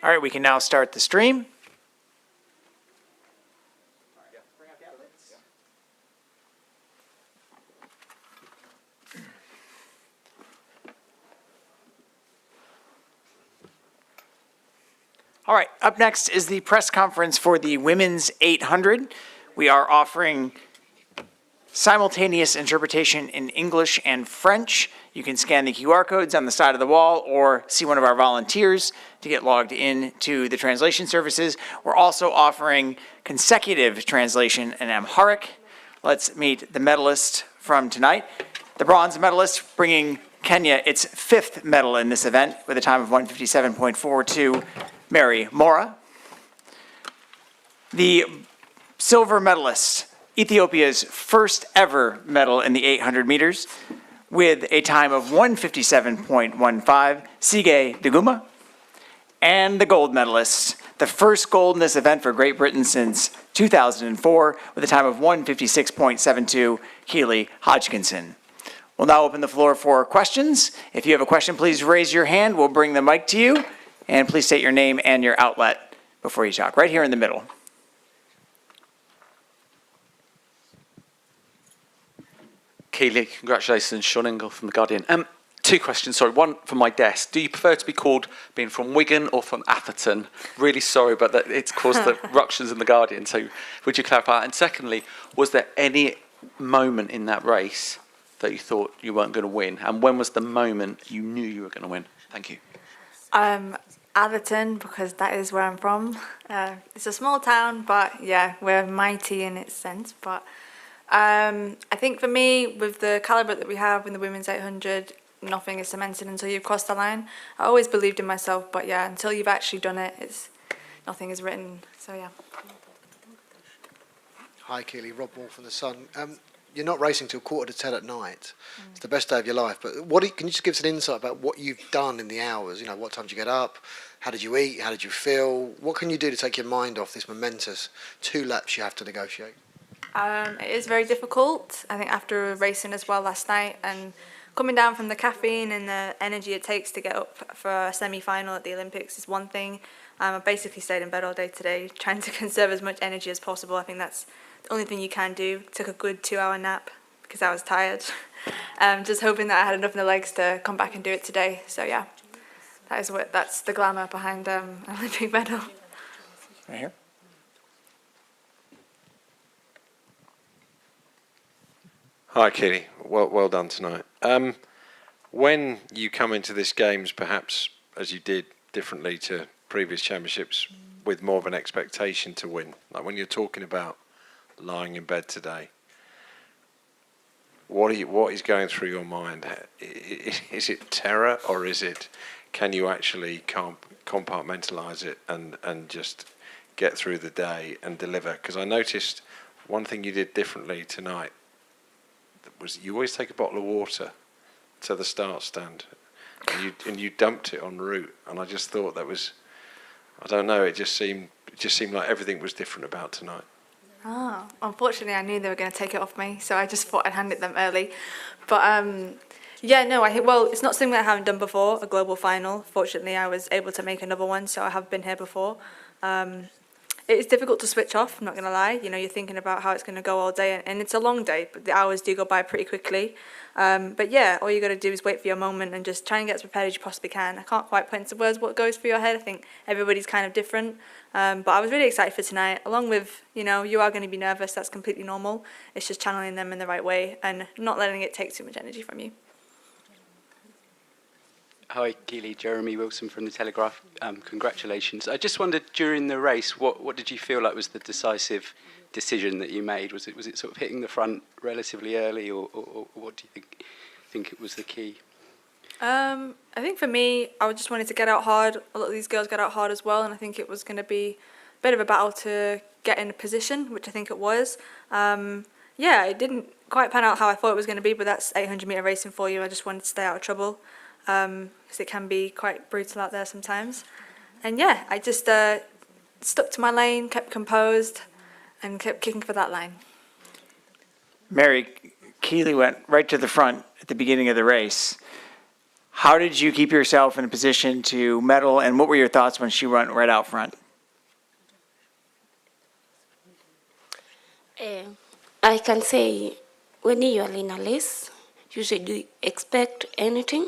All right, we can now start the stream. All right, up next is the press conference for the Women's 800. We are offering simultaneous interpretation in English and French. You can scan the QR codes on the side of the wall or see one of our volunteers to get logged in to the translation services. We're also offering consecutive translation in Amharic. Let's meet the medalist from tonight. The bronze medalist bringing Kenya its 5th medal in this event with a time of 1:57.42, Mary Mora. The silver medalist, Ethiopia's first ever medal in the 800 meters with a time of 1:57.15, Sige Daguma. And the gold medalist, the first gold in this event for Great Britain since 2004 with a time of 1:56.72, Keely Hodgkinson. We'll now open the floor for questions. If you have a question, please raise your hand. We'll bring the mic to you. And please state your name and your outlet before you talk. Right here in the middle. Keely, congratulations. Sean Ingle from The Guardian. 2 questions, sorry. One from my desk. Do you prefer to be called being from Wigan or from Atherton? Really sorry, but it's caused the ructions in The Guardian. So would you clarify? And secondly, was there any moment in that race that you thought you weren't going to win? And when was the moment you knew you were going to win? Thank you. Atherton, because that is where I'm from. It's a small town, but yeah, we're mighty in its sense. But I think for me, with the calibre that we have in the women's 800, nothing is cemented until you've crossed the line. I always believed in myself, but yeah, until you've actually done it, nothing is written. So yeah. Hi Keely, Rob Moore from The Sun. You're not racing till 9:45 at night. It's the best day of your life. But can you just give us an insight about what you've done in the hours? You know, what time did you get up? How did you eat? How did you feel? What can you do to take your mind off this momentous 2 laps you have to negotiate? It is very difficult. I think after racing as well last night and coming down from the caffeine and the energy it takes to get up for a semi-final at the Olympics is one thing. I basically stayed in bed all day today, trying to conserve as much energy as possible. I think that's the only thing you can do. Took a good 2-hour nap because I was tired. Just hoping that I had enough in the legs to come back and do it today. So yeah, that's the glamour behind an Olympic medal. Right here. Hi, Keely. Well done tonight. When you come into this Games, perhaps as you did differently to previous championships, with more of an expectation to win, like when you're talking about lying in bed today, what is going through your mind? Is it terror, or can you actually compartmentalise it and just get through the day and deliver? Because I noticed one thing you did differently tonight was you always take a bottle of water to the start stand, and you dumped it en route, and I just thought that was, I don't know, it just seemed like everything was different about tonight. Oh, unfortunately I knew they were going to take it off me, so I just thought I'd hand it them early. But yeah, no, it's not something that I haven't done before, a global final. Fortunately, I was able to make another one, so I have been here before. It's difficult to switch off, I'm not going to lie. You know, you're thinking about how it's going to go all day, and it's a long day, but the hours do go by pretty quickly. But yeah, all you got to do is wait for your moment and just try and get as prepared as you possibly can. I can't quite put into words what goes through your head. I think everybody's kind of different. But I was really excited for tonight, along with, you know, you are going to be nervous. That's completely normal. It's just channeling them in the right way and not letting it take too much energy from you. Hi, Keely, Jeremy Wilson from The Telegraph. Congratulations. I just wondered, during the race, what did you feel like was the decisive decision that you made? Was it sort of hitting the front relatively early, or what do you think it was the key? I think for me, I just wanted to get out hard. A lot of these girls got out hard as well, and I think it was going to be a bit of a battle to get in a position, which I think it was. Yeah, it didn't quite pan out how I thought it was going to be, but that's 800-metre racing for you. I just wanted to stay out of trouble, because it can be quite brutal out there sometimes. And yeah, I just stuck to my lane, kept composed, and kept kicking for that line. Mary, Keely went right to the front at the beginning of the race. How did you keep yourself in a position to medal, and what were your thoughts when she went right out front? I can say when you are in a race, you should expect anything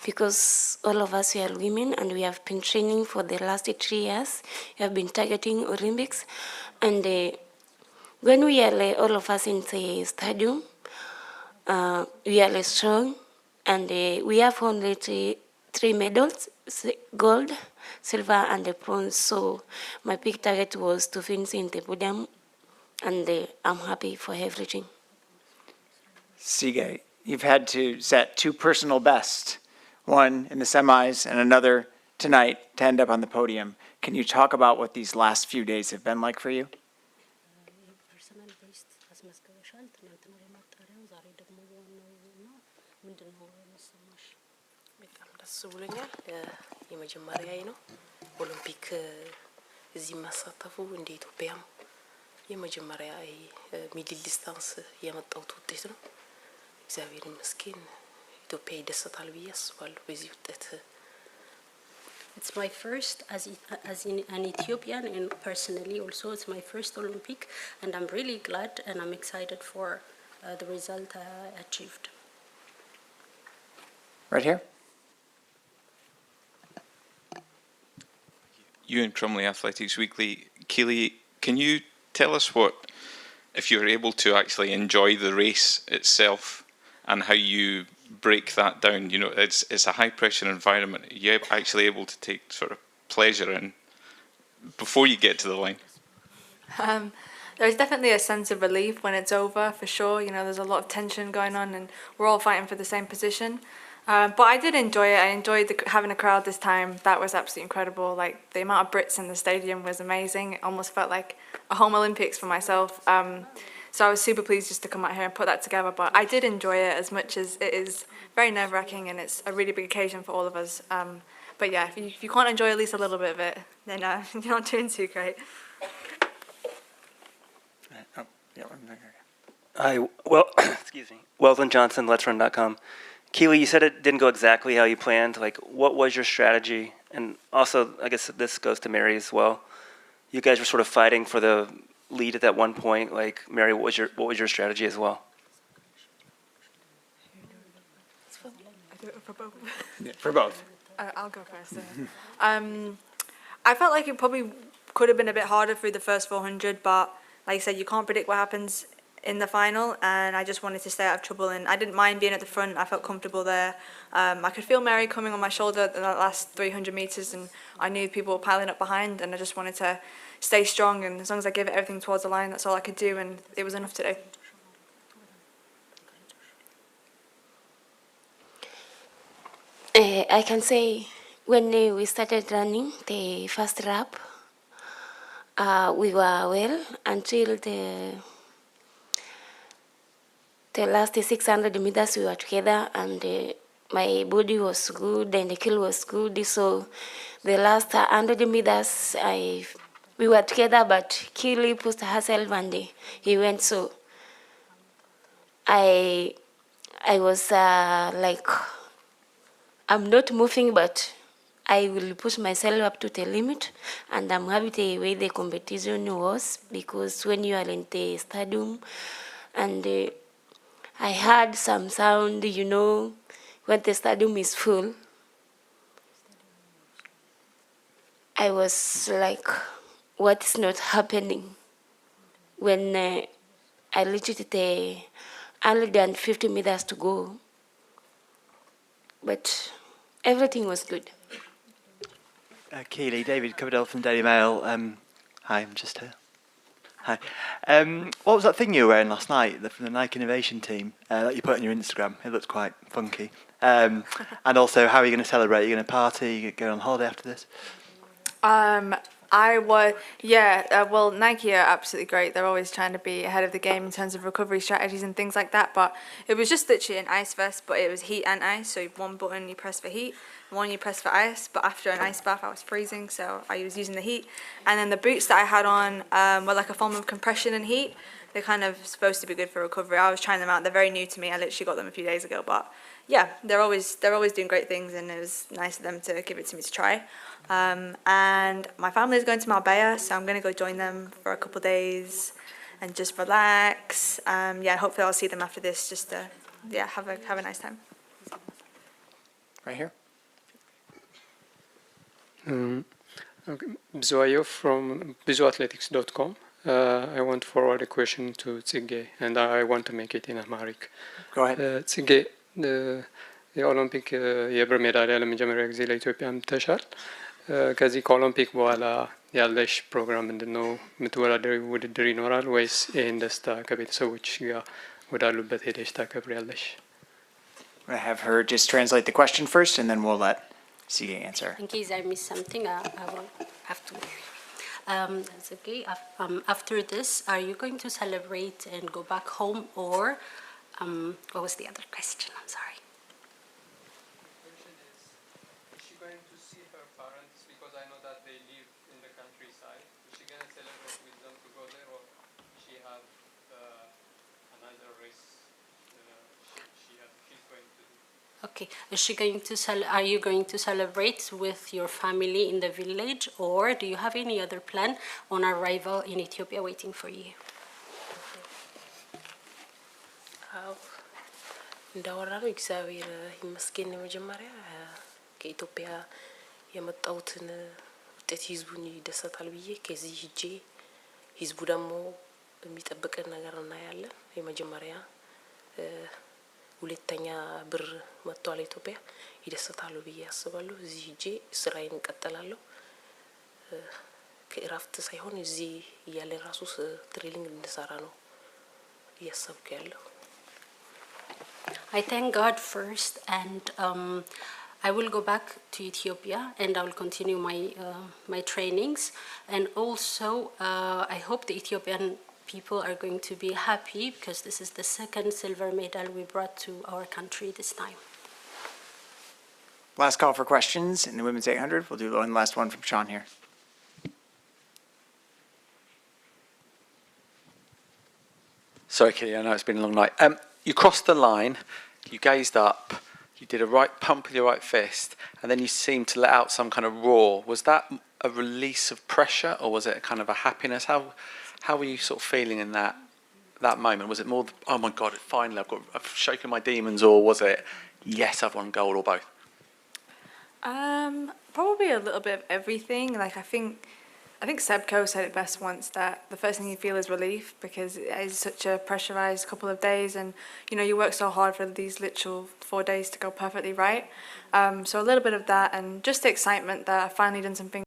because all of us we are women and we have been training for the last 3 years. We have been targeting Olympics. And when we are all of us in the stadium, we are strong and we have only three medals, gold, silver, and the bronze. So my big target was to finish in the podium, and I'm happy for everything. Sige, you've had to set two personal bests, one in the semis and another tonight to end up on the podium. Can you talk about what these last few days have been like for you? በጣም ደስ ብሎኛል። የመጀመሪያዬ ነው ኦሎምፒክ እዚህ መሳተፉ እንደ ኢትዮጵያም የመጀመሪያ ሚድል ዲስታንስ የመጣሁት ውጤት ነው። እግዚአብሔር ይመስገን ኢትዮጵያ ይደሰታል ብዬ አስባለሁ በዚህ ውጤት። It's my first as in an Ethiopian, and personally also it's my first Olympic, and I'm really glad and I'm excited for the result achieved. Right here. Ewan Crumley, Athletics Weekly. Keely, can you tell us what, if you're able to actually enjoy the race itself and how you break that down? You know, it's a high pressure environment. Are you actually able to take sort of pleasure in before you get to the line? There's definitely a sense of relief when it's over, for sure. You know, there's a lot of tension going on and we're all fighting for the same position. But I did enjoy it. I enjoyed having a crowd this time. That was absolutely incredible. Like, the amount of Brits in the stadium was amazing. It almost felt like a home Olympics for myself. So I was super pleased just to come out here and put that together. But I did enjoy it as much as it is very nerve-wracking and it's a really big occasion for all of us. But yeah, if you can't enjoy at least a little bit of it, then you're not doing too great. Oh, yeah, Hi, well, excuse me. Weldon Johnson, Let'sRun.com. Keely, you said it didn't go exactly how you planned. Like, what was your strategy? And also, I guess this goes to Mary as well. You guys were sort of fighting for the lead at that one point. Like, Mary, what was your strategy as well? For both. Yeah, for both. I'll go first. I felt like it probably could have been a bit harder through the first 400, but like I said, you can't predict what happens in the final, and I just wanted to stay out of trouble, and I didn't mind being at the front. I felt comfortable there. I could feel Mary coming on my shoulder in the last 300 metres, and I knew people were piling up behind, and I just wanted to stay strong, and as long as I gave it everything towards the line, that's all I could do, and it was enough to do. I can say when we started running the first lap, we were well until the last 600 meters we were together, and my body was good and the kill was good. So the last 100 meters we were together, but Keely pushed herself and he went. So I was like, I'm not moving, but I will push myself up to the limit, and I'm happy the way the competition was, because when you are in the stadium and I heard some sound, you know, when the stadium is full, I was like, what is not happening? When I reached the 150 meters to go, but everything was good. Keely, David Coverdale from Daily Mail. Hi, I'm just here. Hi. What was that thing you were wearing last night from the Nike Innovation team that you put on your Instagram? It looked quite funky. And also, how are you going to celebrate? Are you going to party? Are you going on holiday after this? Well, Nike are absolutely great. They're always trying to be ahead of the game in terms of recovery strategies and things like that. But it was just literally an ice vest, but it was heat and ice. So one button you press for heat, one you press for ice. But after an ice bath, I was freezing, so I was using the heat. And then the boots that I had on were like a form of compression and heat. they're kind of supposed to be good for recovery. I was trying them out. They're very new to me. I literally got them a few days ago, but yeah, they're always doing great things, and it was nice of them to give it to me to try. And my family is going to Marbella, so I'm going to go join them for a couple of days and just relax. Yeah, hopefully I'll see them after this, just to have a nice time. Right here. Bzoayo from bzoathletics.com. I want to forward a question to Tsige, and I want to make it in Amharic. Go ahead. Tsige, የኦሎምፒክ የብር ሜዳሊያ ለመጀመሪያ ጊዜ ለኢትዮጵያ አምጥተሻል። ከዚህ ከኦሎምፒክ በኋላ ያለሽ ፕሮግራም ምንድን ነው? የምትወዳደሪው ውድድር ይኖራል ወይስ ይህን ደስታ ከቤተሰቦች ጋር ወዳሉበት ሄደሽ ታከብሪያለሽ? I'm going to have her just translate the question first, and then we'll let Sige answer. In case I miss something, I will have to. That's okay. After this, are you going to celebrate and go back home, or what was the other question? I'm sorry. Is she going to see her parents, because I know that they live in the countryside? Is she going to celebrate with them to go there, or she have another race she's going to do? Okay. Is she going to are you going to celebrate with your family in the village, or do you have any other plan on arrival in Ethiopia waiting for you? እንዳወራነው እግዚአብሔር ይመስገን መጀመሪያ ከኢትዮጵያ የመጣሁትን ውጤት ህዝቡን ይደሰታል ብዬ ከዚህ ሂጄ ህዝቡ ደግሞ የሚጠብቀን ነገር እናያለን። የመጀመሪያ ሁለተኛ ብር መጥቷል ኢትዮጵያ ይደሰታሉ ብዬ አስባለሁ። እዚህ ሂጄ ስራዬን እቀጥላለሁ። ከእረፍት ሳይሆን እዚህ እያለን ራሱ ትሬኒንግ እንድሰራ ነው እያሰብኩ ያለው። I thank God first, and I will go back to Ethiopia, and I will continue my trainings. And also, I hope the Ethiopian people are going to be happy, because this is the second silver medal we brought to our country this time. Last call for questions in the women's 800. We'll do one last one from Sean here. Sorry, Keely, I know it's been a long night. You crossed the line, you gazed up, you did a right pump with your right fist, and then you seemed to let out some kind of roar. Was that a release of pressure, or was it a kind of a happiness? How were you sort of feeling in that moment? Was it more, oh my God, finally I've shaken my demons, or was it, yes, I've won gold, or both? Probably a little bit of everything. Like I think Sebco said it best once, that the first thing you feel is relief, because it is such a pressurized couple of days, and you work so hard for these literal 4 days to go perfectly right. So a little bit of that, and just the excitement that I've finally done something